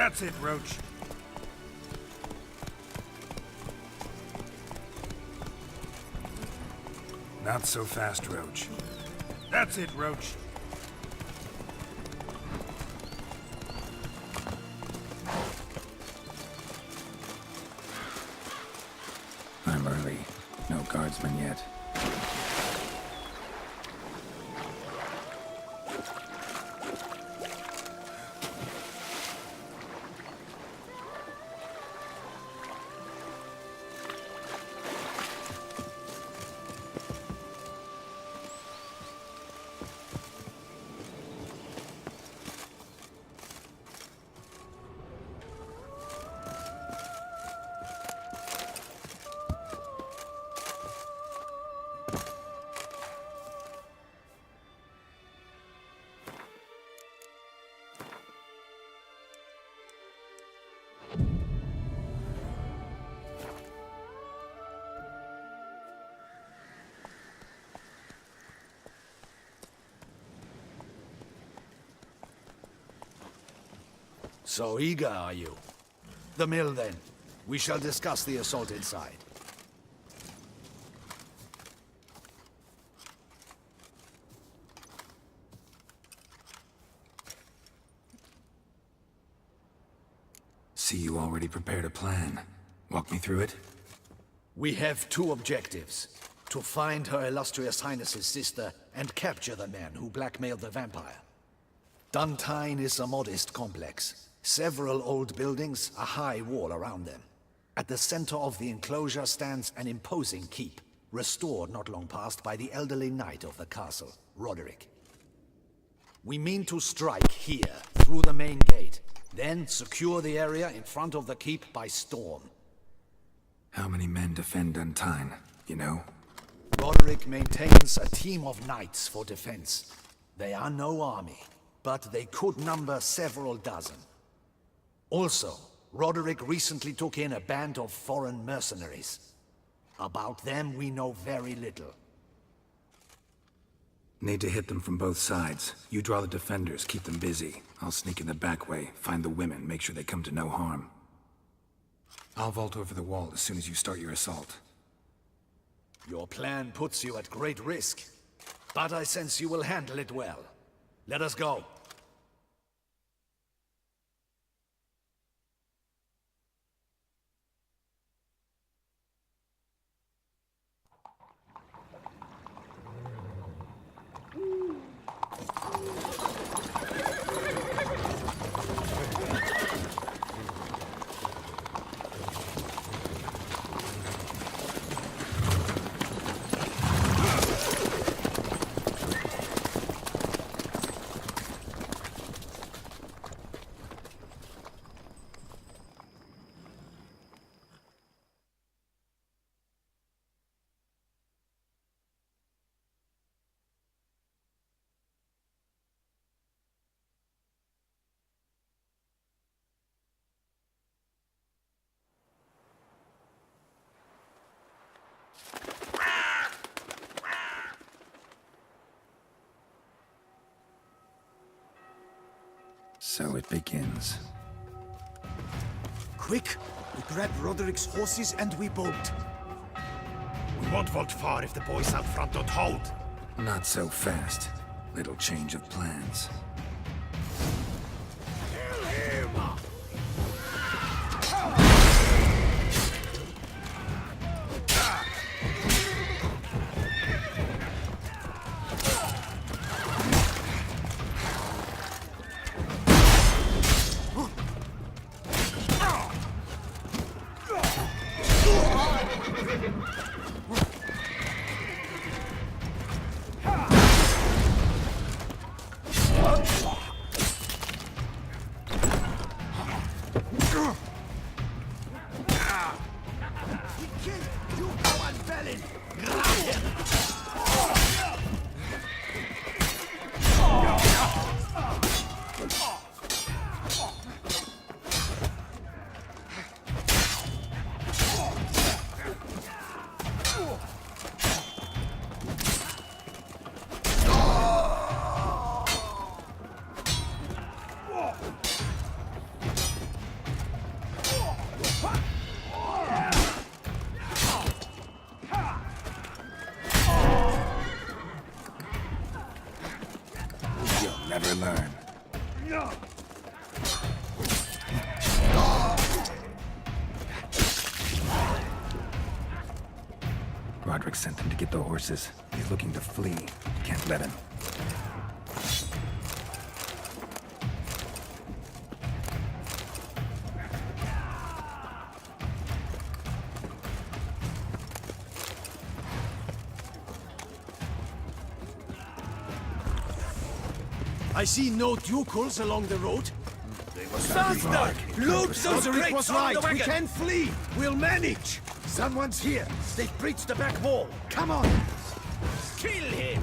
That's it, Roach. Not so fast, Roach. That's it, Roach. I'm early. No guardsmen yet. So eager, are you? The mill, then. We shall discuss the assault inside. See, you already prepared a plan. Walk me through it. We have two objectives. To find Her Illustrious Highness's sister and capture the man who blackmailed the vampire. Duntine is a modest complex. Several old buildings, a high wall around them. At the center of the enclosure stands an imposing keep, restored not long past by the elderly knight of the castle, Roderick. We mean to strike here, through the main gate, then secure the area in front of the keep by storm. How many men defend Duntine, you know? Roderick maintains a team of knights for defense. They are no army, but they could number several dozen. Also, Roderick recently took in a band of foreign mercenaries. About them we know very little. Need to hit them from both sides. You draw the defenders, keep them busy. I'll sneak in the back way, find the women, make sure they come to no harm. I'll vault over the wall as soon as you start your assault. Your plan puts you at great risk, but I sense you will handle it well. Let us go. So it begins. Quick! We grab Roderick's horses and we bolt. We won't vault far if the boys out front don't hold. Not so fast. Little change of plans. never learn. Roderick sent them to get the horses. He's looking to flee. Can't let him. I see no ducals along the road. Faster! Load those Roderick crates was on right. the We wagon. can flee. We'll manage. Someone's here. They've breached the back wall. Come on. Kill him!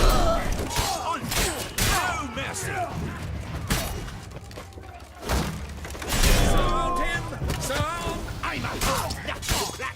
No mercy! Surround him! Surround! I'm a hard nut to crack!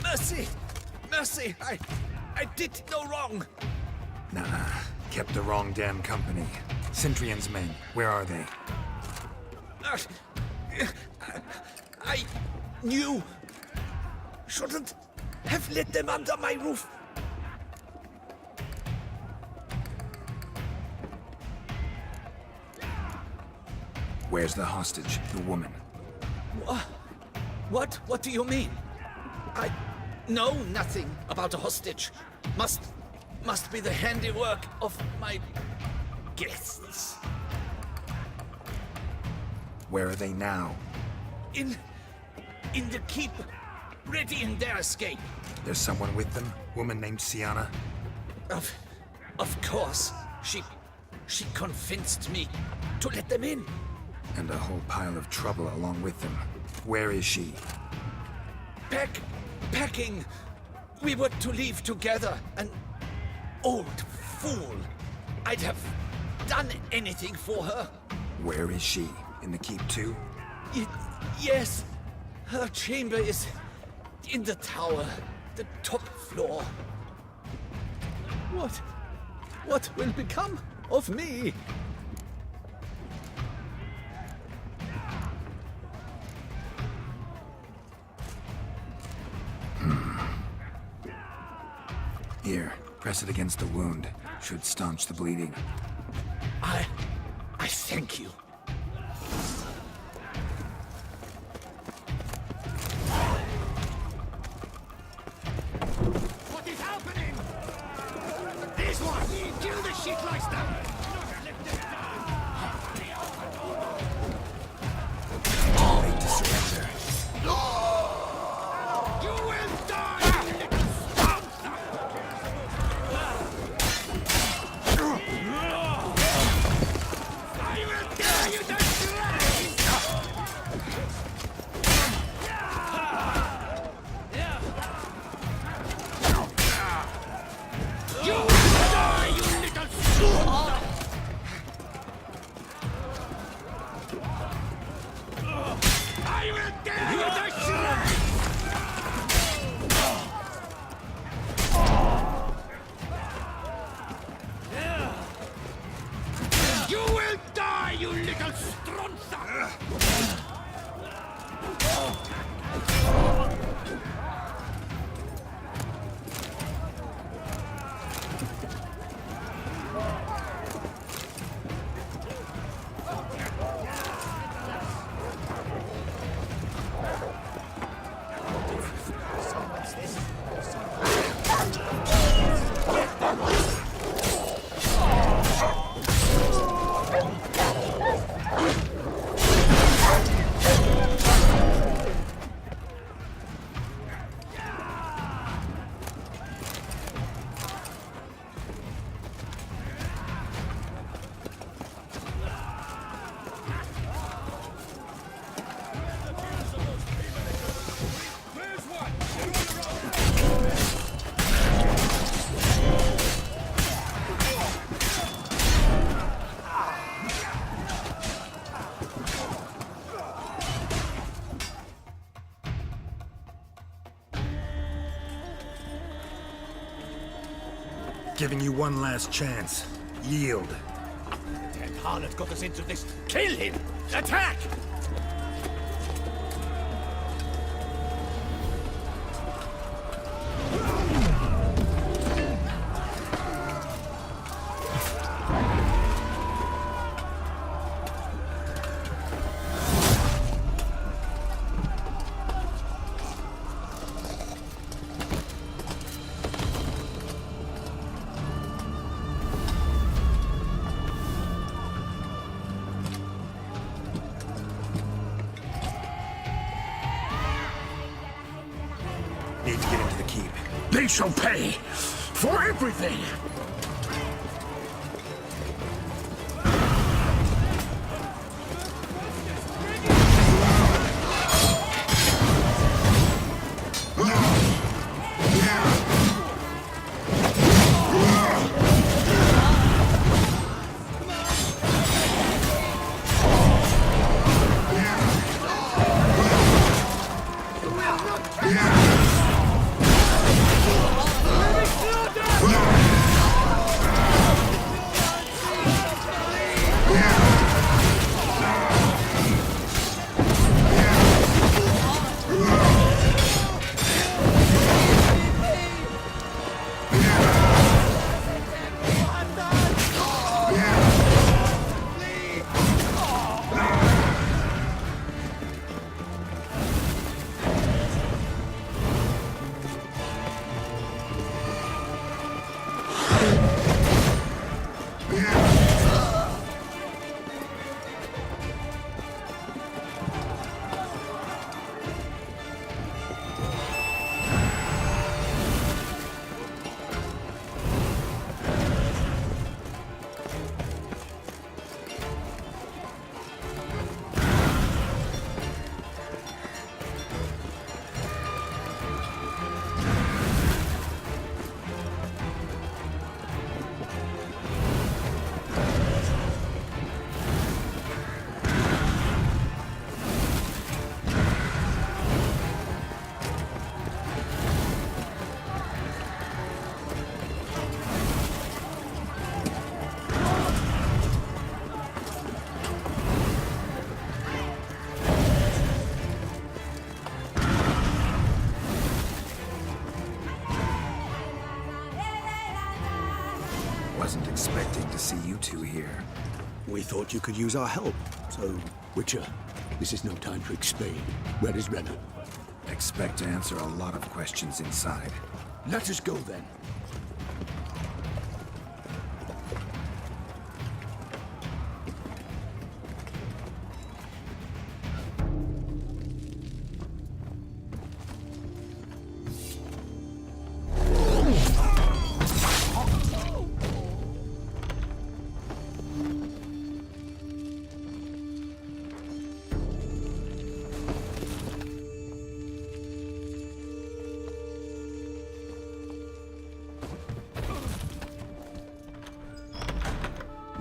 Mercy! Mercy! I did no wrong! Nah, kept the wrong damn company. Centrion's men, where are they? I knew. Shouldn't have let them under my roof. Where's the hostage, the woman? What do you mean? I know nothing about a hostage. Must be the handiwork of my guests. Where are they now? In the keep, readying their escape. There's someone with them? Woman named Sienna? Of course. She convinced me to let them in. And a whole pile of trouble along with them. Where is she? Packing. We were to leave together. An old fool. I'd have done anything for her. Where is she? In the keep too? Yes. Her chamber is in the tower, the top floor. What will become of me? Here, press it against the wound. Should staunch the bleeding. I thank you. What is happening? This one! Kill the shitleister! Made to surrender. You will die, you little sponsor! I will tear you to shreds! You will die, you little sponsor! I will tear you to shreds! You will die, you little stronza! Giving you one last chance. Yield. Damn harlot got us into this. Kill him! Attack! Need to get into the keep. They shall pay for everything! Wasn't expecting to see you two here. We thought you could use our help, so... Witcher, this is no time to explain. Where is Renna? Expect to answer a lot of questions inside. Let us go then.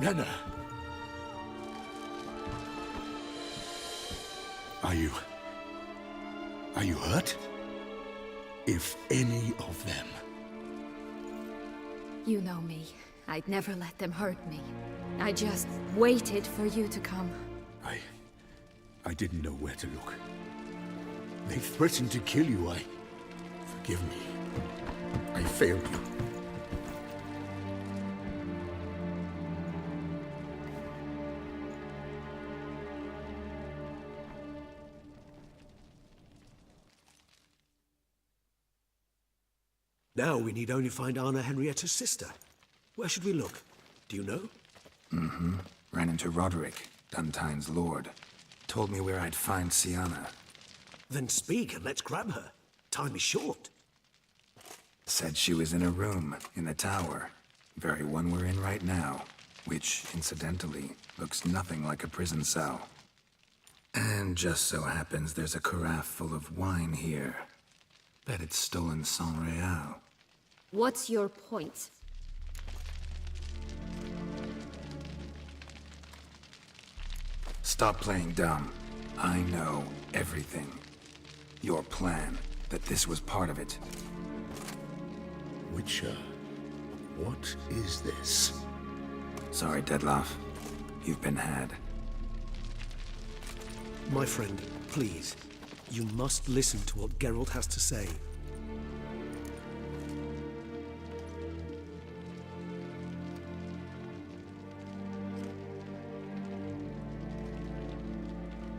Renna! Are you hurt? If any of them... You know me. I'd never let them hurt me. I just waited for you to come. I didn't know where to look. They threatened to kill you. Forgive me. I failed you. Now we need only find Anna Henrietta's sister. Where should we look? Do you know? Ran into Roderick, Duntine's lord. Told me where I'd find Sienna. Then speak and let's grab her. Time is short. Said she was in a room in the tower. Very one we're in right now. Which, incidentally, looks nothing like a prison cell. And just so happens there's a carafe full of wine here. Bet it's stolen San Real. What's your point? Stop playing dumb. I know everything. Your plan, that this was part of it. Witcher, What is this? Sorry, Dettlaff. You've been had. My friend, please. You must listen to what Geralt has to say.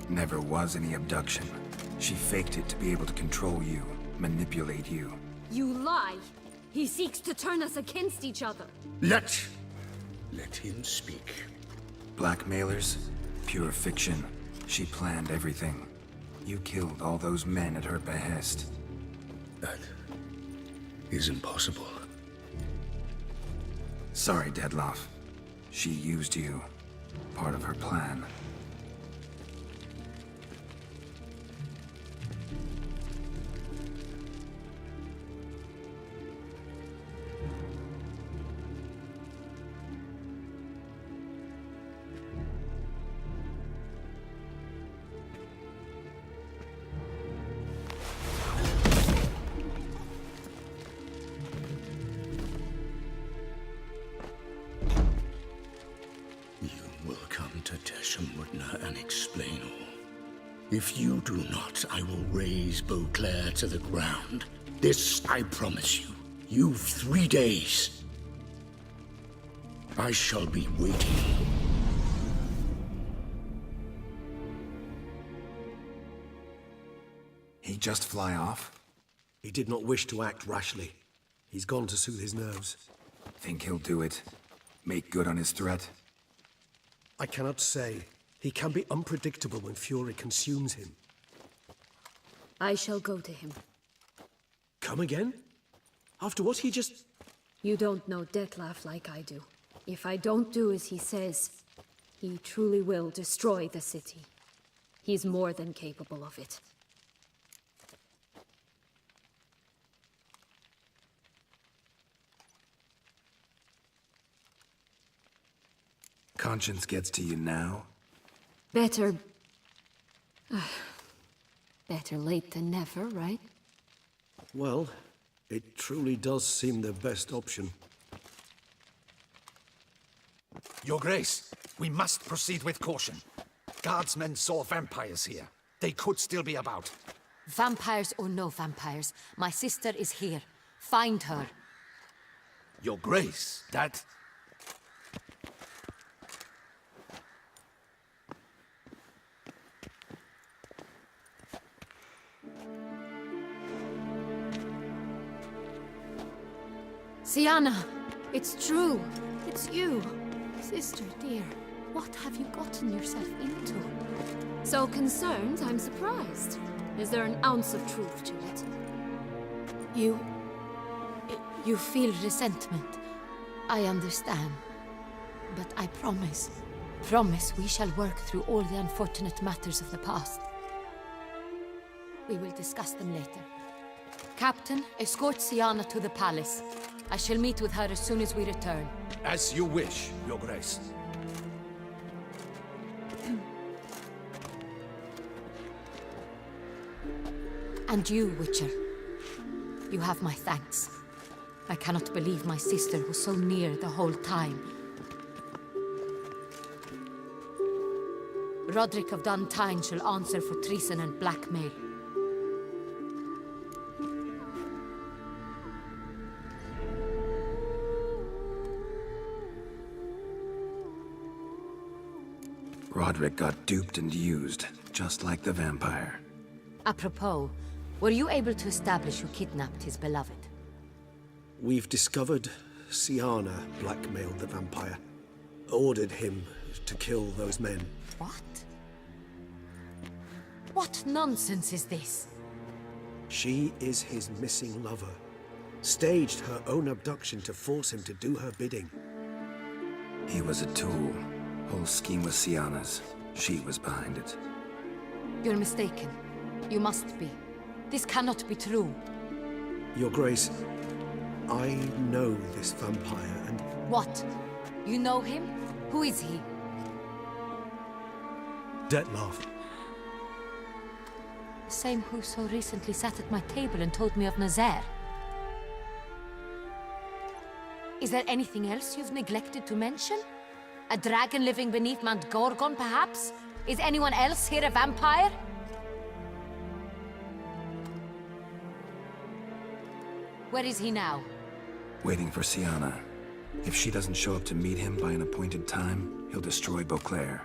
Never was any abduction. She faked it to be able to control you, manipulate you. You lie! He seeks to turn us against each other. Let him speak. Blackmailers? Pure fiction. She planned everything. You killed all those men at her behest. That is impossible. Sorry, Dettlaff. She used you. Part of her plan. And explain all. If you do not, I will raise Beauclair to the ground. This I promise you. You've 3 days. I shall be waiting. He just fly off? He did not wish to act rashly. He's gone to soothe his nerves. Think he'll do it? Make good on his threat? I cannot say. He can be unpredictable when fury consumes him. I shall go to him. Come again? After what he just... You don't know Dettlaff like I do. If I don't do as he says, he truly will destroy the city. He's more than capable of it. Conscience gets to you now? Better... better late than never, right? Well, it truly does seem the best option. Your Grace, we must proceed with caution. Guardsmen saw vampires here. They could still be about. Vampires or no vampires, my sister is here. Find her. Your Grace, that... Syanna! It's true! It's you! Sister dear, what have you gotten yourself into? So concerned, I'm surprised. Is there an ounce of truth to it? You feel resentment. I understand. But I promise we shall work through all the unfortunate matters of the past. We will discuss them later. Captain, escort Syanna to the palace. I shall meet with her as soon as we return. As you wish, Your Grace. And you, Witcher. You have my thanks. I cannot believe my sister was so near the whole time. Roderick of Dun Tine shall answer for treason and blackmail. Roderick got duped and used, just like the vampire. Apropos, were you able to establish who kidnapped his beloved? We've discovered Syanna blackmailed the vampire. Ordered him to kill those men. What? What nonsense is this? She is his missing lover. Staged her own abduction to force him to do her bidding. He was a tool. Whole scheme was Syanna's. She was behind it. You're mistaken. You must be. This cannot be true. Your Grace, I know this vampire and... What? You know him? Who is he? Dettlaff. The same who so recently sat at my table and told me of Nazaire. Is there anything else you've neglected to mention? A dragon living beneath Mount Gorgon, perhaps? Is anyone else here a vampire? Where is he now? Waiting for Siana. If she doesn't show up to meet him by an appointed time, he'll destroy Beauclair.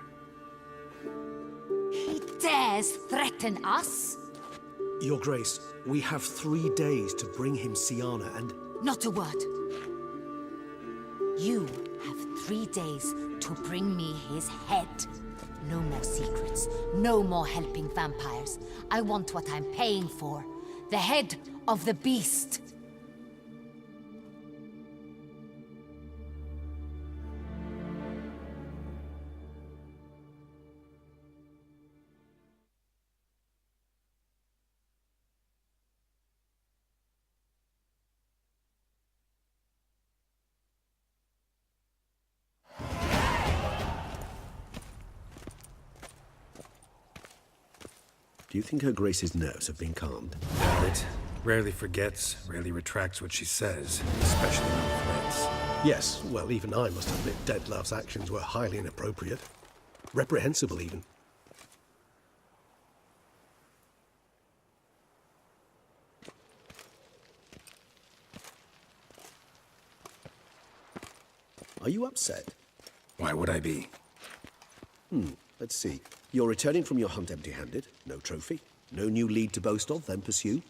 He dares threaten us? Your Grace, we have 3 days to bring him Siana and... Not a word. You have 3 days to bring me his head. No more secrets. No more helping vampires. I want what I'm paying for. The head of the beast. Do you think Her Grace's nerves have been calmed? It rarely forgets, rarely retracts what she says, especially on threats. Yes, well, even I must admit Dettlaff's actions were highly inappropriate. Reprehensible, even. Are you upset? Why would I be? Let's see. You're returning from your hunt empty-handed. No trophy. No new lead to boast of, then pursue.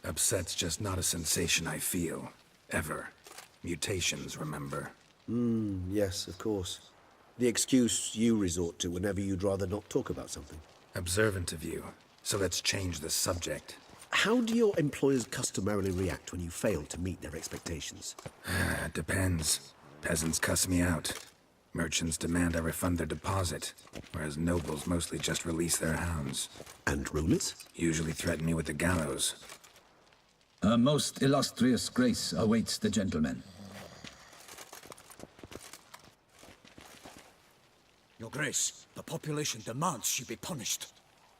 Upset's just not a sensation I feel. Ever. Mutations, remember? Yes, of course. The excuse you resort to whenever you'd rather not talk about something. Observant of you. So let's change the subject. How do your employers customarily react when you fail to meet their expectations? It depends. Peasants cuss me out. Merchants demand I refund their deposit, whereas nobles mostly just release their hounds. And rulers? Usually threaten me with the gallows. A most illustrious grace awaits the gentleman. Your Grace, the population demands she be punished.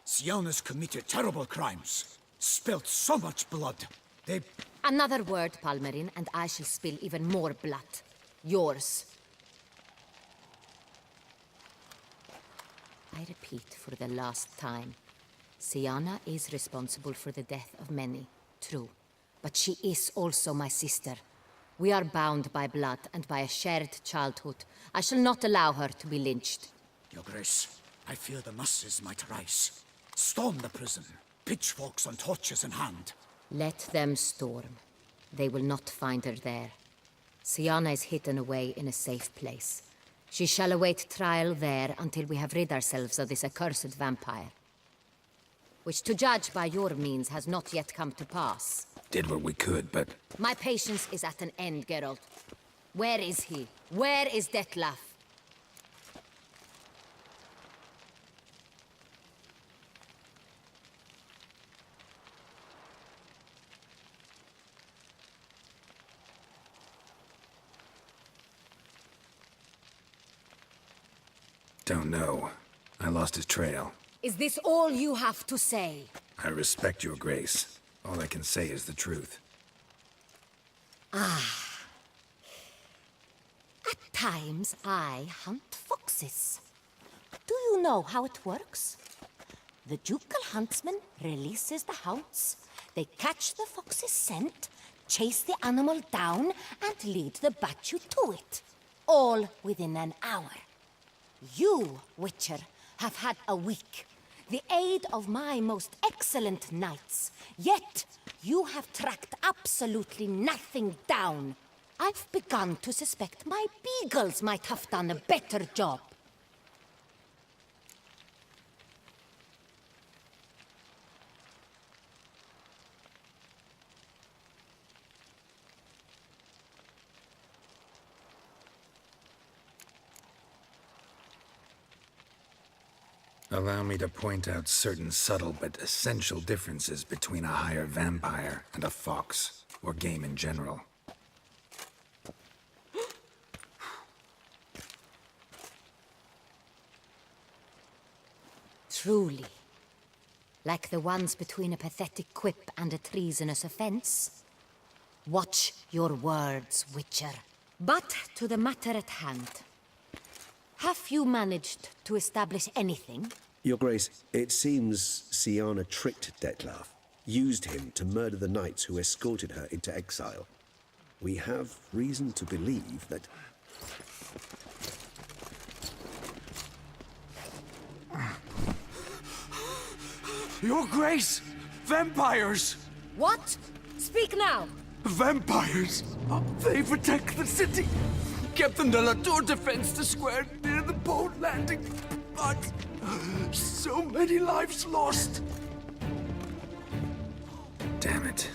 Siana's committed terrible crimes. Spilt so much blood. They... Another word, Palmerin, and I shall spill even more blood. Yours. I repeat for the last time. Siana is responsible for the death of many, true. But she is also my sister. We are bound by blood and by a shared childhood. I shall not allow her to be lynched. Your Grace, I fear the masses might rise. Storm the prison, pitchforks and torches in hand. Let them storm. They will not find her there. Siana is hidden away in a safe place. She shall await trial there until we have rid ourselves of this accursed vampire. Which, to judge by your means, has not yet come to pass. Did what we could, but... My patience is at an end, Geralt. Where is he? Where is Dettlaff? Don't know. I lost his trail. Is this all you have to say? I respect your grace. All I can say is the truth. At times, I hunt foxes. Do you know how it works? The ducal huntsman releases the hounds. They catch the fox's scent, chase the animal down, and lead the Bachu to it. All within an hour. You, Witcher, have had a week. The aid of my most excellent knights. Yet, you have tracked absolutely nothing down. I've begun to suspect my beagles might have done a better job. Allow me to point out certain subtle but essential differences between a higher vampire and a fox, or game in general. Truly. Like the ones between a pathetic quip and a treasonous offense? Watch your words, Witcher. But to the matter at hand. Have you managed to establish anything? Your Grace, it seems Syanna tricked Dettlaff, used him to murder the knights who escorted her into exile. We have reason to believe that... Your Grace! Vampires! What? Speak now! Vampires! They protect the city! Captain de la Tour defends the square near the boat landing, but so many lives lost! Damn it.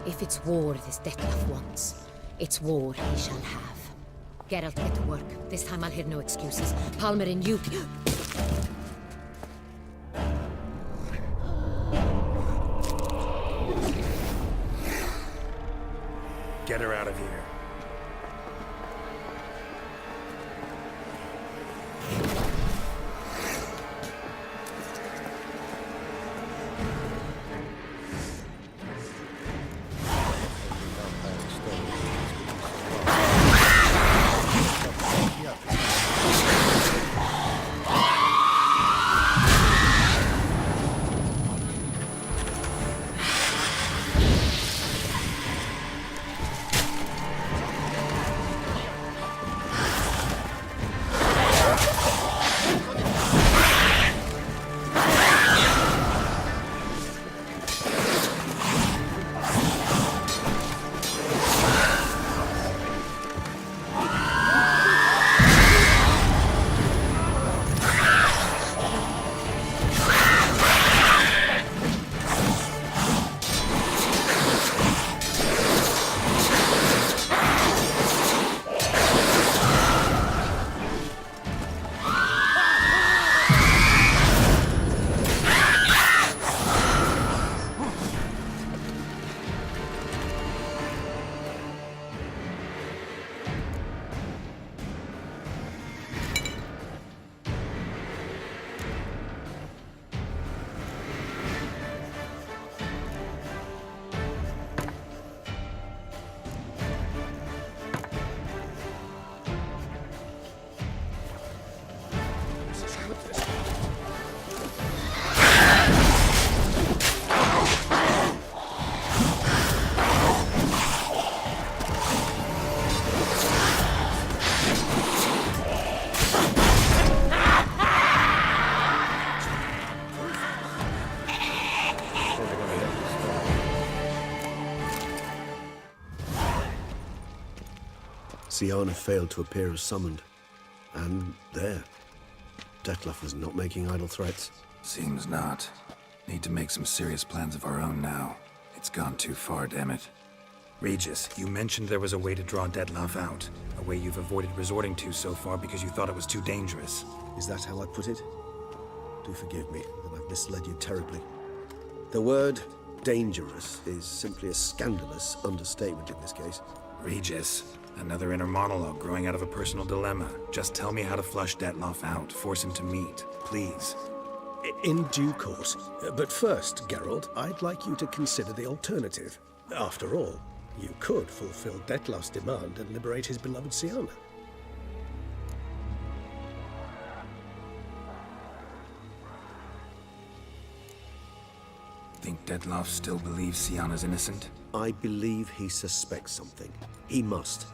If it's war this Dettlaff wants, it's war he shall have. Geralt, get to work. This time I'll hear no excuses. Palmer and you... Get her out of here. Syanna failed to appear as summoned. And there. Dettlaff was not making idle threats. Seems not. Need to make some serious plans of our own now. It's gone too far, damn it. Regis, you mentioned there was a way to draw Dettlaff out. A way you've avoided resorting to so far because you thought it was too dangerous. Is that how I put it? Do forgive me that I've misled you terribly. The word dangerous is simply a scandalous understatement in this case. Regis, another inner monologue growing out of a personal dilemma. Just tell me how to flush Dettlaff out, force him to meet, please. In due course. But first, Geralt, I'd like you to consider the alternative. After all, you could fulfill Dettlaff's demand and liberate his beloved Syanna. Think Dettlaff still believes Syanna's innocent? I believe he suspects something. He must.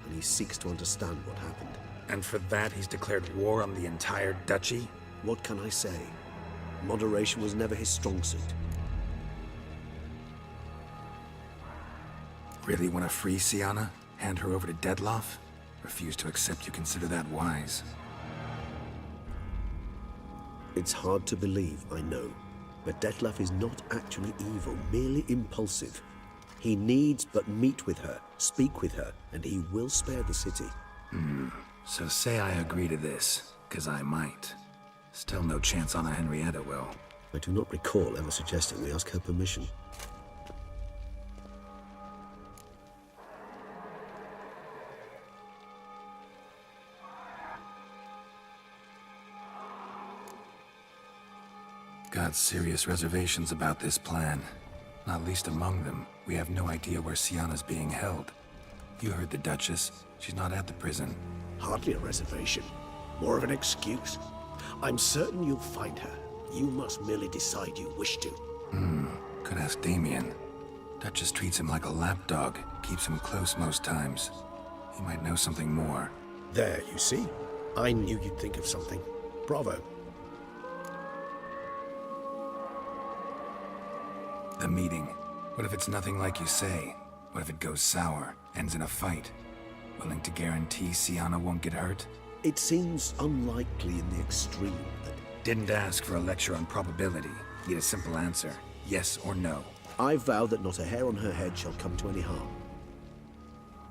And he seeks to understand what happened. And for that he's declared war on the entire duchy? What can I say? Moderation was never his strong suit. Really want to free Syanna? Hand her over to Dettlaff? Refuse to accept you consider that wise. It's hard to believe, I know. But Dettlaff is not actually evil, merely impulsive. He needs but meet with her, speak with her, and he will spare the city. So say I agree to this, 'cause I might. Still no chance Anna Henrietta will. I do not recall ever suggesting we ask her permission. Got serious reservations about this plan. Not least among them, we have no idea where Sienna's being held. You heard the Duchess. She's not at the prison. Hardly a reservation. More of an excuse. I'm certain you'll find her. You must merely decide you wish to. Could ask Damien. Duchess treats him like a lapdog, keeps him close most times. He might know something more. There, you see? I knew you'd think of something. Bravo. The meeting. What if it's nothing like you say? What if it goes sour, ends in a fight? Willing to guarantee Sienna won't get hurt? It seems unlikely in the extreme, but Didn't ask for a lecture on probability. Need a simple answer. Yes or no. I vow that not a hair on her head shall come to any harm.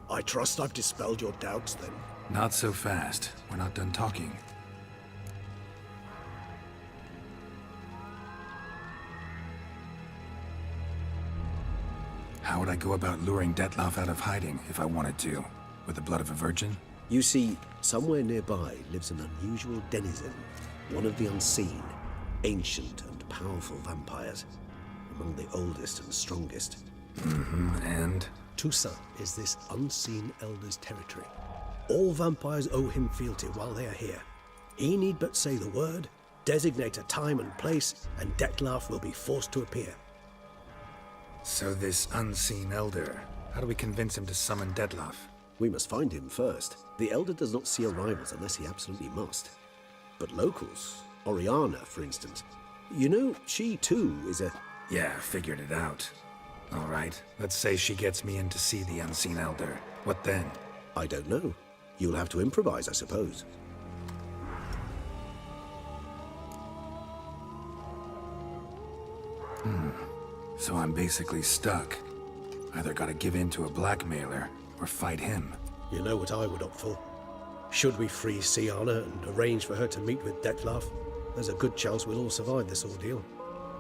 I trust I've dispelled your doubts, then. Not so fast. We're not done talking. How would I go about luring Detloff out of hiding if I wanted to? With the blood of a virgin? You see, somewhere nearby lives an unusual denizen, one of the unseen, ancient and powerful vampires, among the oldest and strongest. And? Toussaint is this unseen elder's territory. All vampires owe him fealty while they are here. He need but say the word, designate a time and place, and Detloff will be forced to appear. So this unseen elder, how do we convince him to summon Detloff? We must find him first. The Elder does not see arrivals unless he absolutely must. But locals, Oriana, for instance, you know, she too is a... Yeah, figured it out. All right, let's say she gets me in to see the unseen elder. What then? I don't know. You'll have to improvise, I suppose. So I'm basically stuck. Either gotta give in to a blackmailer, or fight him. You know what I would opt for. Should we free Sienna and arrange for her to meet with Detloff, there's a good chance we'll all survive this ordeal.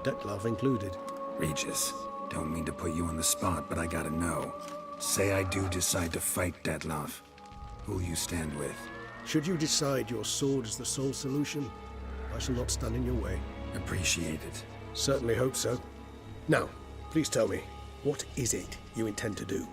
Detloff included. Regis, don't mean to put you on the spot, but I gotta know. Say I do decide to fight Detloff. Who'll you stand with? Should you decide your sword is the sole solution, I shall not stand in your way. Appreciate it. Certainly hope so. Now, please tell me, what is it you intend to do?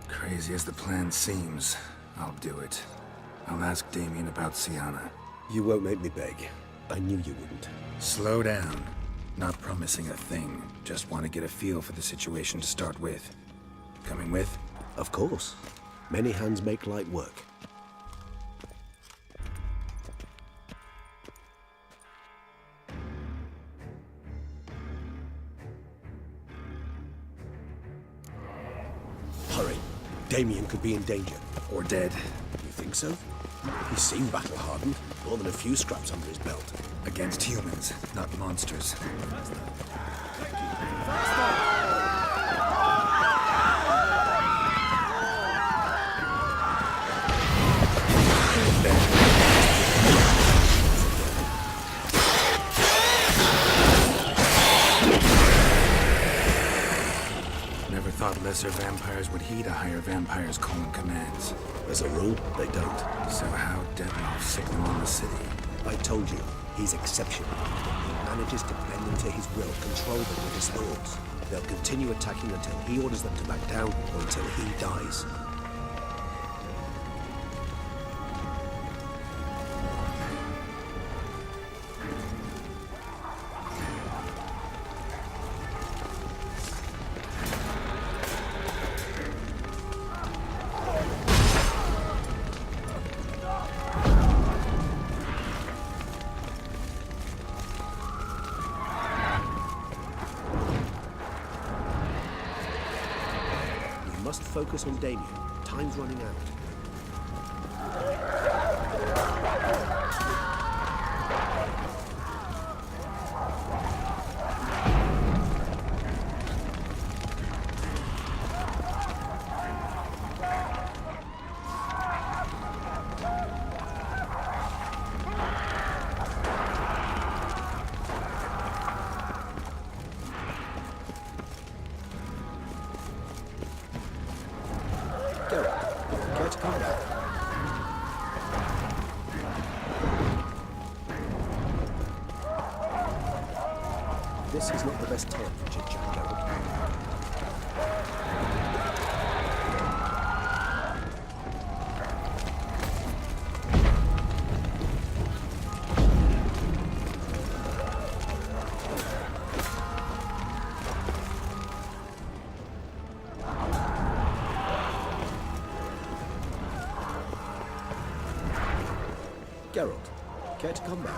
Crazy as the plan seems, I'll do it. I'll ask Damien about Sienna. You won't make me beg. I knew you wouldn't. Slow down. Not promising a thing. Just want to get a feel for the situation to start with. Coming with? Of course. Many hands make light work. Hurry. Damien could be in danger. Or dead. You think so? He seemed battle-hardened. More than a few scraps under his belt. Against humans, not monsters. Never thought lesser vampires would heed a higher vampire's calling commands. As a rule, they don't. So how Detloff sick them on the city? I told you, he's exceptional. He manages to blend into his will, control them with his thoughts. They'll continue attacking until he orders them to back down or until he dies. We must focus on Damien. Time's running out. Geralt, care to come back? This is not the best time for chit-chat, Geralt. Geralt, care to come back?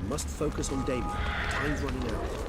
Must focus on Damien. Time's running out.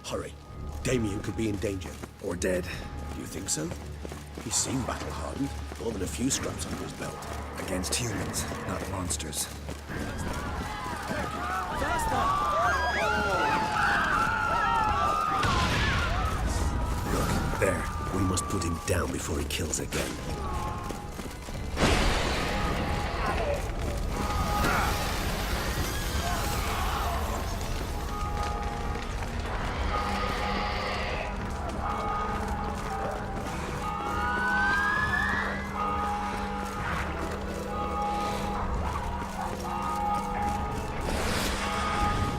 Hurry. Damien could be in danger. Or dead. You think so? He seemed battle-hardened. More than a few scraps under his belt. Against humans, not monsters. Look, there. We must put him down before he kills again.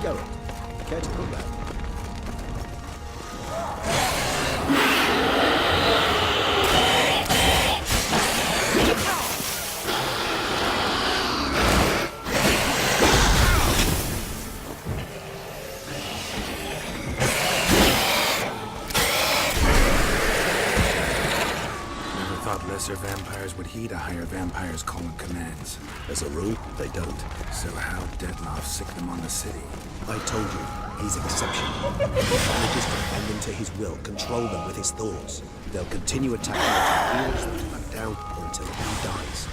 Geralt, care to put that? Lesser vampires would heed a higher vampire's call and commands. As a rule, they don't. So how Dettlaff sick them on the city? I told you, he's exceptional. He manages to bend them to his will, control them with his thoughts. They'll continue attacking until he wants them to back down or until he dies.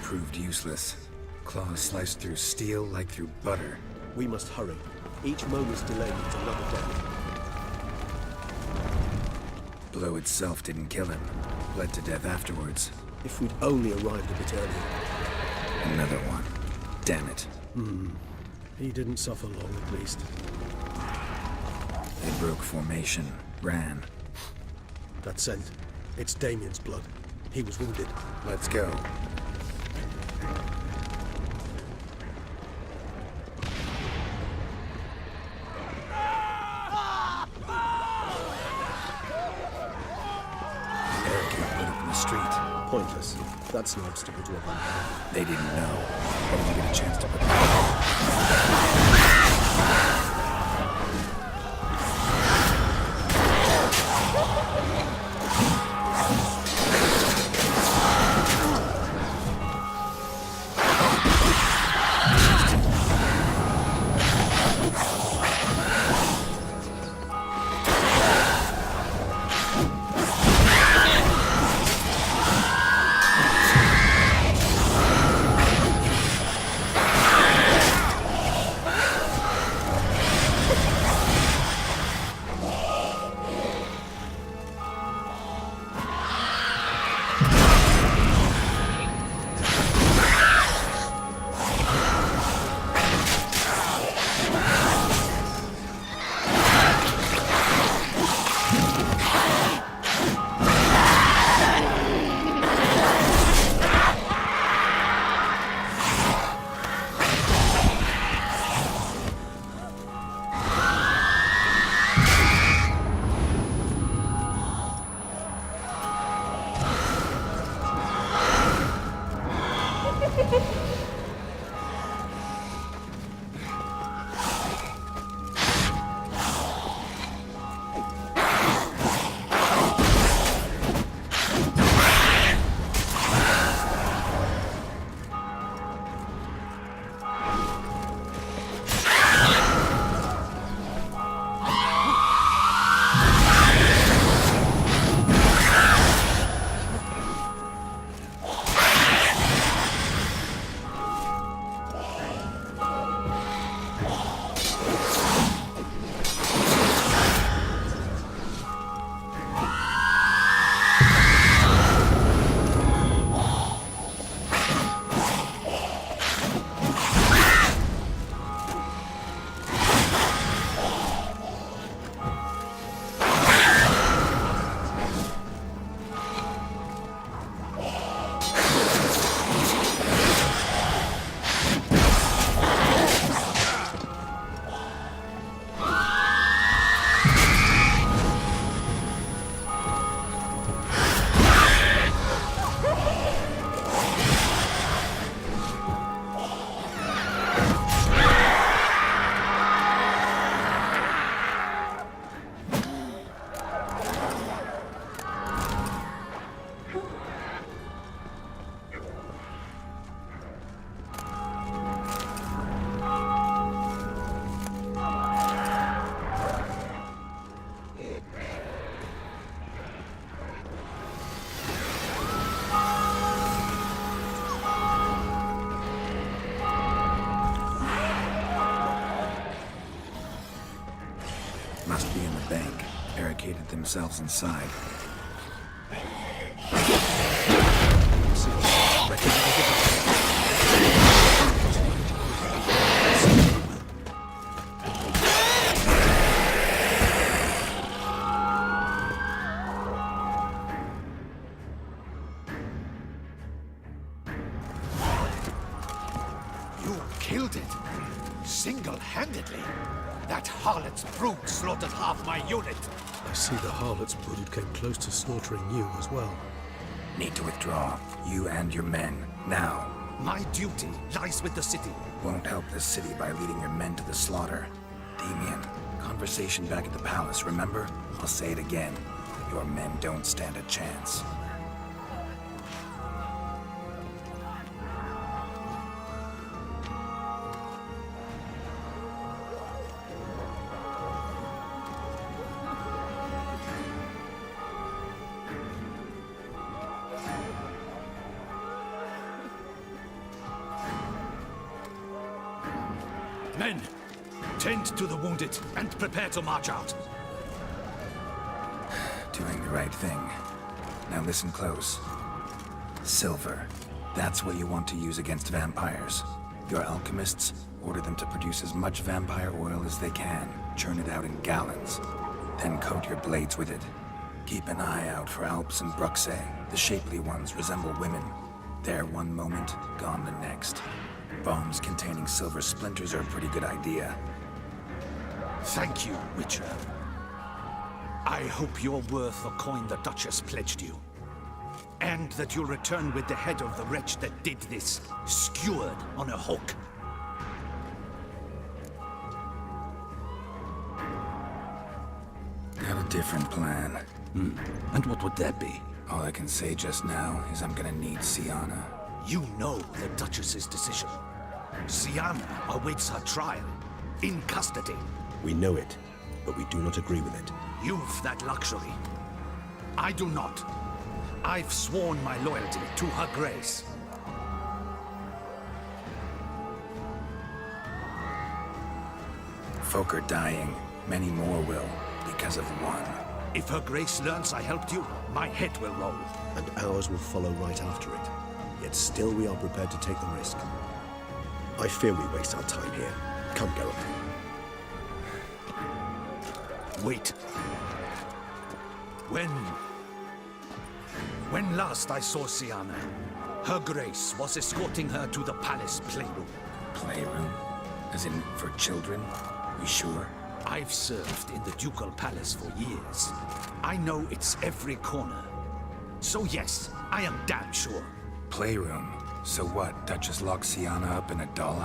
Proved useless. Claws sliced through steel like through butter. We must hurry. Each moment's delay means another death. Blow itself didn't kill him. Bled to death afterwards. If we'd only arrived a bit earlier. Another one. Damn it. He didn't suffer long, at least. They broke formation. Ran. That scent. It's Damien's blood. He was wounded. Let's go. Pointless. That's no obstacle to a vampire. They didn't know. How did you get a chance to put it Must be in the bank. Barricaded themselves inside. You killed it. Single-handedly. That harlot's brood slaughtered half my unit. I see the harlot's brood came close to slaughtering you as well. Need to withdraw. You and your men. Now. My duty lies with the city. Won't help the city by leading your men to the slaughter. Damien, conversation back at the palace, remember? I'll say it again. Your men don't stand a chance. Men, tend to the wounded and prepare to march out. Doing the right thing. Now listen close. Silver. That's what you want to use against vampires. Your alchemists, order them to produce as much vampire oil as they can. Churn it out in gallons. Then coat your blades with it. Keep an eye out for Alps and Bruxae. The shapely ones resemble women. There one moment, gone the next. Bombs containing silver splinters are a pretty good idea. Thank you, Witcher. I hope you're worth the coin the Duchess pledged you. And that you'll return with the head of the wretch that did this, skewered on a hook. Got a different plan. And what would that be? All I can say just now is I'm gonna need Siana. You know the Duchess's decision. Siana awaits her trial, in custody. We know it, but we do not agree with it. You've that luxury. I do not. I've sworn my loyalty to her grace. Folk are dying. Many more will, because of one. If her grace learns I helped you, my head will roll. And ours will follow right after it. Yet still we are prepared to take the risk. I fear we waste our time here. Come, Geralt. Wait. When last I saw Siana, her grace was escorting her to the palace playroom. Playroom? As in, for children? We sure? I've served in the ducal palace for years. I know its every corner. So yes, I am damn sure. Playroom? So what, Duchess locks Siana up in a doll